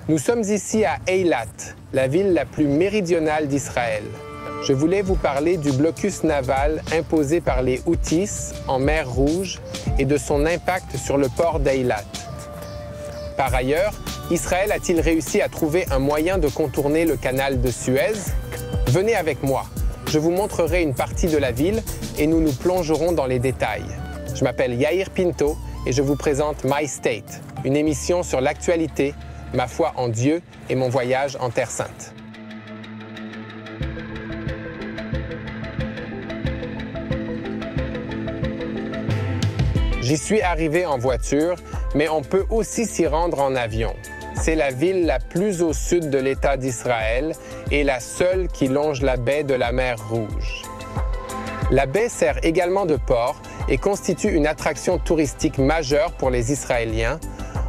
Nous sommes ici à Eilat, la ville la plus méridionale d'Israël. Je voulais vous parler du blocus naval imposé par les Houthis en mer Rouge et de son impact sur le port d'Eilat. Par ailleurs, Israël a-t-il réussi à trouver un moyen de contourner le canal de Suez? Venez avec moi. Je vous montrerai une partie de la ville et nous nous plongerons dans les détails. Je m'appelle Yair Pinto et je vous présente My State, une émission sur l'actualité, ma foi en Dieu et mon voyage en Terre Sainte. J'y suis arrivé en voiture, mais on peut aussi s'y rendre en avion. C'est la ville la plus au sud de l'État d'Israël et la seule qui longe la baie de la mer Rouge. La baie sert également de port et constitue une attraction touristique majeure pour les Israéliens,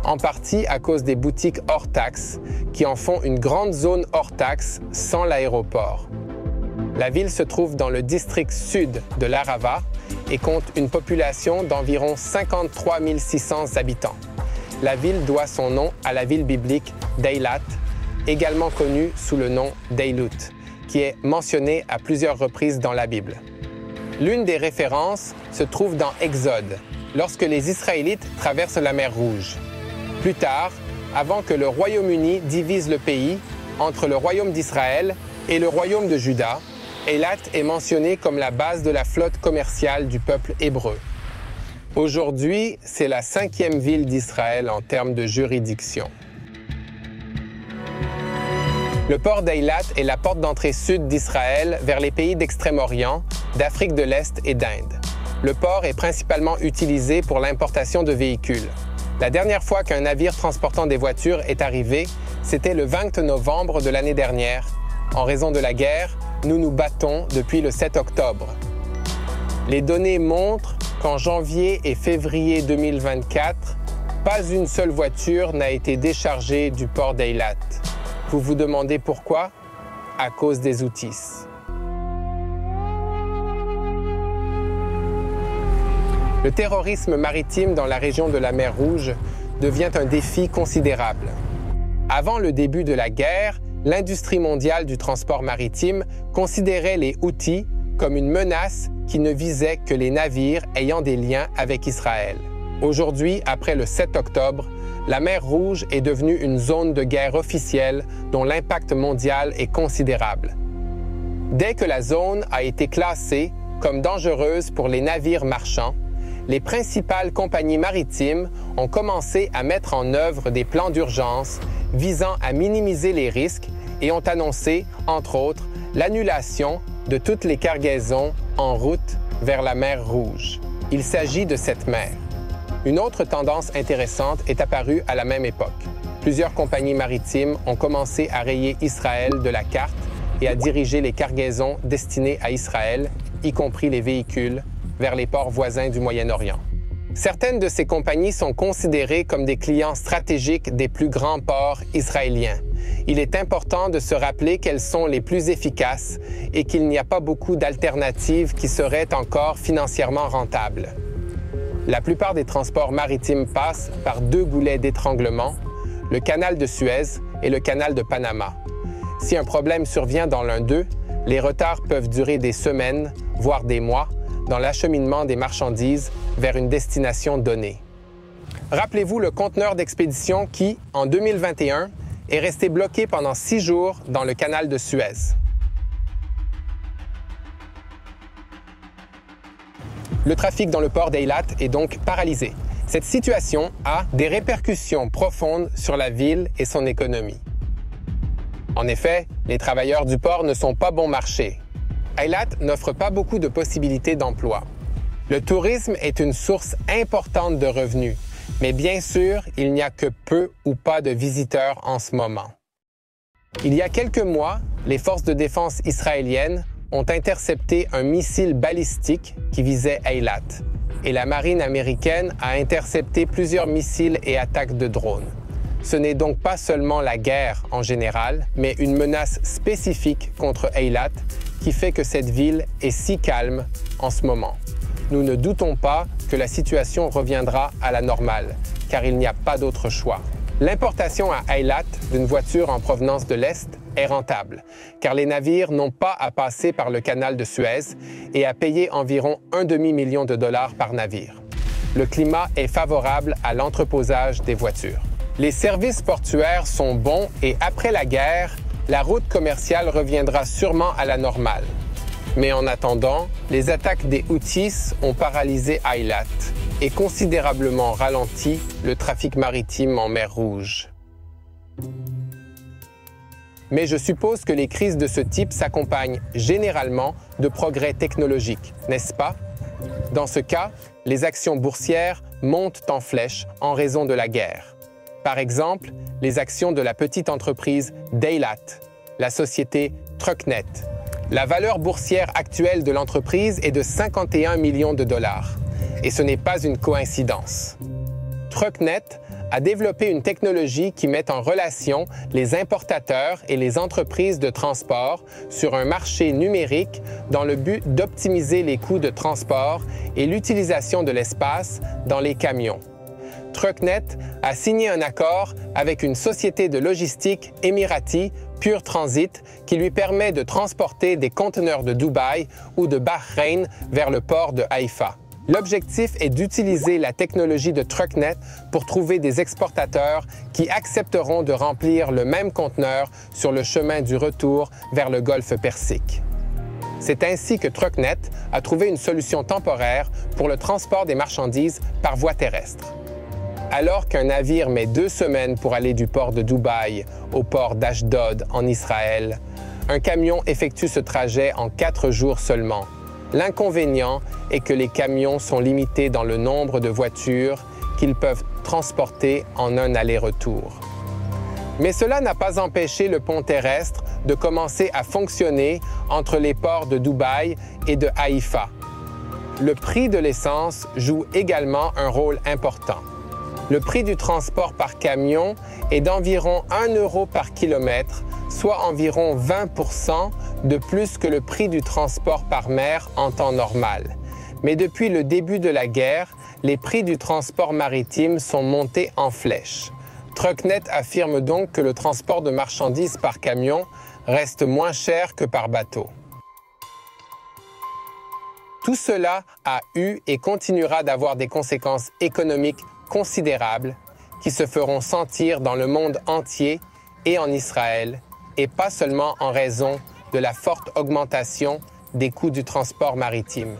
en partie à cause des boutiques hors taxes, qui en font une grande zone hors taxes sans l'aéroport. La ville se trouve dans le district sud de l'Arava et compte une population d'environ 53 600 habitants. La ville doit son nom à la ville biblique d'Eilat, également connue sous le nom d'Eilut, qui est mentionnée à plusieurs reprises dans la Bible. L'une des références se trouve dans Exode, lorsque les Israélites traversent la mer Rouge. Plus tard, avant que le Royaume-Uni divise le pays entre le Royaume d'Israël et le Royaume de Juda, Eilat est mentionné comme la base de la flotte commerciale du peuple hébreu. Aujourd'hui, c'est la 5e ville d'Israël en termes de juridiction. Le port d'Eilat est la porte d'entrée sud d'Israël vers les pays d'Extrême-Orient, d'Afrique de l'Est et d'Inde. Le port est principalement utilisé pour l'importation de véhicules. La dernière fois qu'un navire transportant des voitures est arrivé, c'était le 20 novembre de l'année dernière. En raison de la guerre, nous nous battons depuis le 7 octobre. Les données montrent qu'en janvier et février 2024, pas une seule voiture n'a été déchargée du port d'Eilat. Vous vous demandez pourquoi? À cause des Houthis. Le terrorisme maritime dans la région de la mer Rouge devient un défi considérable. Avant le début de la guerre, l'industrie mondiale du transport maritime considérait les Houthis comme une menace qui ne visait que les navires ayant des liens avec Israël. Aujourd'hui, après le 7 octobre, la mer Rouge est devenue une zone de guerre officielle dont l'impact mondial est considérable. Dès que la zone a été classée comme dangereuse pour les navires marchands, les principales compagnies maritimes ont commencé à mettre en œuvre des plans d'urgence visant à minimiser les risques et ont annoncé, entre autres, l'annulation de toutes les cargaisons en route vers la mer Rouge. Il s'agit de cette mer. Une autre tendance intéressante est apparue à la même époque. Plusieurs compagnies maritimes ont commencé à rayer Israël de la carte et à diriger les cargaisons destinées à Israël, y compris les véhicules, vers les ports voisins du Moyen-Orient. Certaines de ces compagnies sont considérées comme des clients stratégiques des plus grands ports israéliens. Il est important de se rappeler qu'elles sont les plus efficaces et qu'il n'y a pas beaucoup d'alternatives qui seraient encore financièrement rentables. La plupart des transports maritimes passent par deux goulets d'étranglement, le canal de Suez et le canal de Panama. Si un problème survient dans l'un d'eux, les retards peuvent durer des semaines, voire des mois, dans l'acheminement des marchandises vers une destination donnée. Rappelez-vous le conteneur d'expédition qui, en 2021, est resté bloqué pendant 6 jours dans le canal de Suez. Le trafic dans le port d'Eilat est donc paralysé. Cette situation a des répercussions profondes sur la ville et son économie. En effet, les travailleurs du port ne sont pas bon marché. Eilat n'offre pas beaucoup de possibilités d'emploi. Le tourisme est une source importante de revenus, mais bien sûr, il n'y a que peu ou pas de visiteurs en ce moment. Il y a quelques mois, les forces de défense israéliennes ont intercepté un missile balistique qui visait Eilat, et la marine américaine a intercepté plusieurs missiles et attaques de drones. Ce n'est donc pas seulement la guerre en général, mais une menace spécifique contre Eilat qui fait que cette ville est si calme en ce moment. Nous ne doutons pas que la situation reviendra à la normale, car il n'y a pas d'autre choix. L'importation à Eilat d'une voiture en provenance de l'Est est rentable, car les navires n'ont pas à passer par le canal de Suez et à payer environ $1,5 million par navire. Le climat est favorable à l'entreposage des voitures. Les services portuaires sont bons et après la guerre, la route commerciale reviendra sûrement à la normale. Mais en attendant, les attaques des Houthis ont paralysé Eilat et considérablement ralenti le trafic maritime en mer Rouge. Mais je suppose que les crises de ce type s'accompagnent généralement de progrès technologiques, n'est-ce pas? Dans ce cas, les actions boursières montent en flèche en raison de la guerre. Par exemple, les actions de la petite entreprise Daylat, la société Trucknet. La valeur boursière actuelle de l'entreprise est de $51 millions. Et ce n'est pas une coïncidence. Trucknet a développé une technologie qui met en relation les importateurs et les entreprises de transport sur un marché numérique dans le but d'optimiser les coûts de transport et l'utilisation de l'espace dans les camions. Trucknet a signé un accord avec une société de logistique émirati, Pure Transit, qui lui permet de transporter des conteneurs de Dubaï ou de Bahreïn vers le port de Haïfa. L'objectif est d'utiliser la technologie de Trucknet pour trouver des exportateurs qui accepteront de remplir le même conteneur sur le chemin du retour vers le golfe Persique. C'est ainsi que Trucknet a trouvé une solution temporaire pour le transport des marchandises par voie terrestre. Alors qu'un navire met 2 semaines pour aller du port de Dubaï au port d'Ashdod en Israël, un camion effectue ce trajet en 4 jours seulement. L'inconvénient est que les camions sont limités dans le nombre de voitures qu'ils peuvent transporter en un aller-retour. Mais cela n'a pas empêché le pont terrestre de commencer à fonctionner entre les ports de Dubaï et de Haïfa. Le prix de l'essence joue également un rôle important. Le prix du transport par camion est d'environ 1 euro par kilomètre, soit environ 20% de plus que le prix du transport par mer en temps normal. Mais depuis le début de la guerre, les prix du transport maritime sont montés en flèche. Trucknet affirme donc que le transport de marchandises par camion reste moins cher que par bateau. Tout cela a eu et continuera d'avoir des conséquences économiques considérables qui se feront sentir dans le monde entier et en Israël, et pas seulement en raison de la forte augmentation des coûts du transport maritime.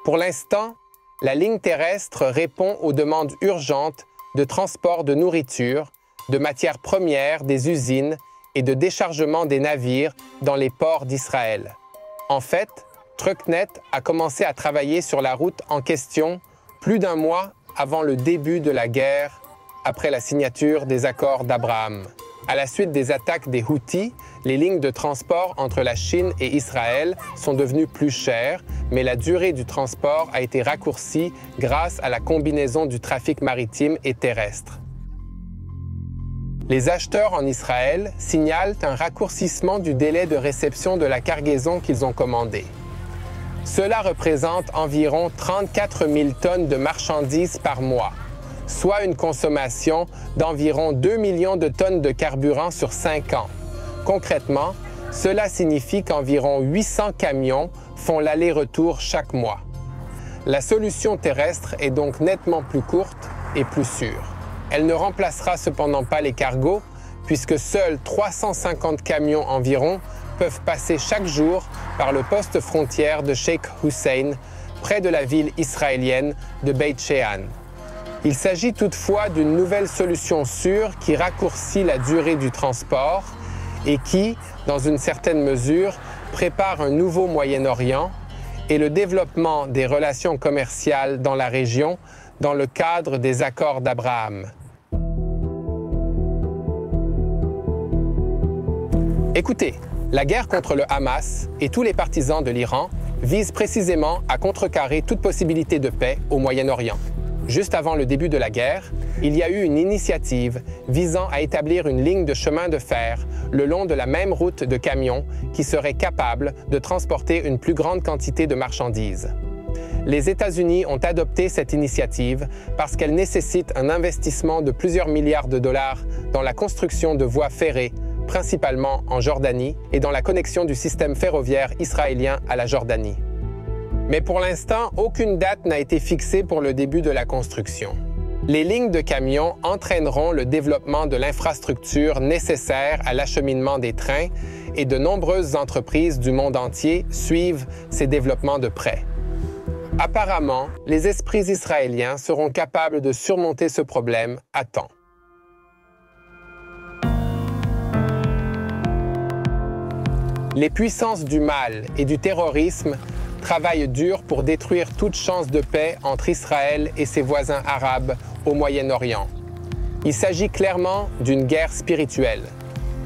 Pour l'instant, la ligne terrestre répond aux demandes urgentes de transport de nourriture, de matières premières des usines et de déchargement des navires dans les ports d'Israël. En fait, Trucknet a commencé à travailler sur la route en question plus d'1 mois avant le début de la guerre, après la signature des accords d'Abraham. À la suite des attaques des Houthis, les lignes de transport entre la Chine et Israël sont devenues plus chères, mais la durée du transport a été raccourcie grâce à la combinaison du trafic maritime et terrestre. Les acheteurs en Israël signalent un raccourcissement du délai de réception de la cargaison qu'ils ont commandée. Cela représente environ 34 000 tonnes de marchandises par mois, soit une consommation d'environ 2 millions de tonnes de carburant sur 5 ans. Concrètement, cela signifie qu'environ 800 camions font l'aller-retour chaque mois. La solution terrestre est donc nettement plus courte et plus sûre. Elle ne remplacera cependant pas les cargos, puisque seuls 350 camions environ peuvent passer chaque jour par le poste frontière de Sheikh Hussein, près de la ville israélienne de Beit Shean. Il s'agit toutefois d'une nouvelle solution sûre qui raccourcit la durée du transport et qui, dans une certaine mesure, prépare un nouveau Moyen-Orient et le développement des relations commerciales dans la région dans le cadre des accords d'Abraham. Écoutez, la guerre contre le Hamas et tous les partisans de l'Iran vise précisément à contrecarrer toute possibilité de paix au Moyen-Orient. Juste avant le début de la guerre, il y a eu une initiative visant à établir une ligne de chemin de fer le long de la même route de camions qui serait capable de transporter une plus grande quantité de marchandises. Les États-Unis ont adopté cette initiative parce qu'elle nécessite un investissement de plusieurs milliards de dollars dans la construction de voies ferrées, principalement en Jordanie, et dans la connexion du système ferroviaire israélien à la Jordanie. Mais pour l'instant, aucune date n'a été fixée pour le début de la construction. Les lignes de camions entraîneront le développement de l'infrastructure nécessaire à l'acheminement des trains et de nombreuses entreprises du monde entier suivent ces développements de près. Apparemment, les esprits israéliens seront capables de surmonter ce problème à temps. Les puissances du mal et du terrorisme travaillent dur pour détruire toute chance de paix entre Israël et ses voisins arabes au Moyen-Orient. Il s'agit clairement d'une guerre spirituelle.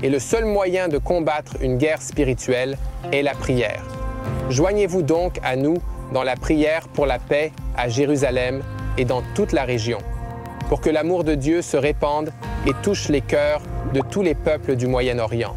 Et le seul moyen de combattre une guerre spirituelle est la prière. Joignez-vous donc à nous dans la prière pour la paix à Jérusalem et dans toute la région, pour que l'amour de Dieu se répande et touche les cœurs de tous les peuples du Moyen-Orient.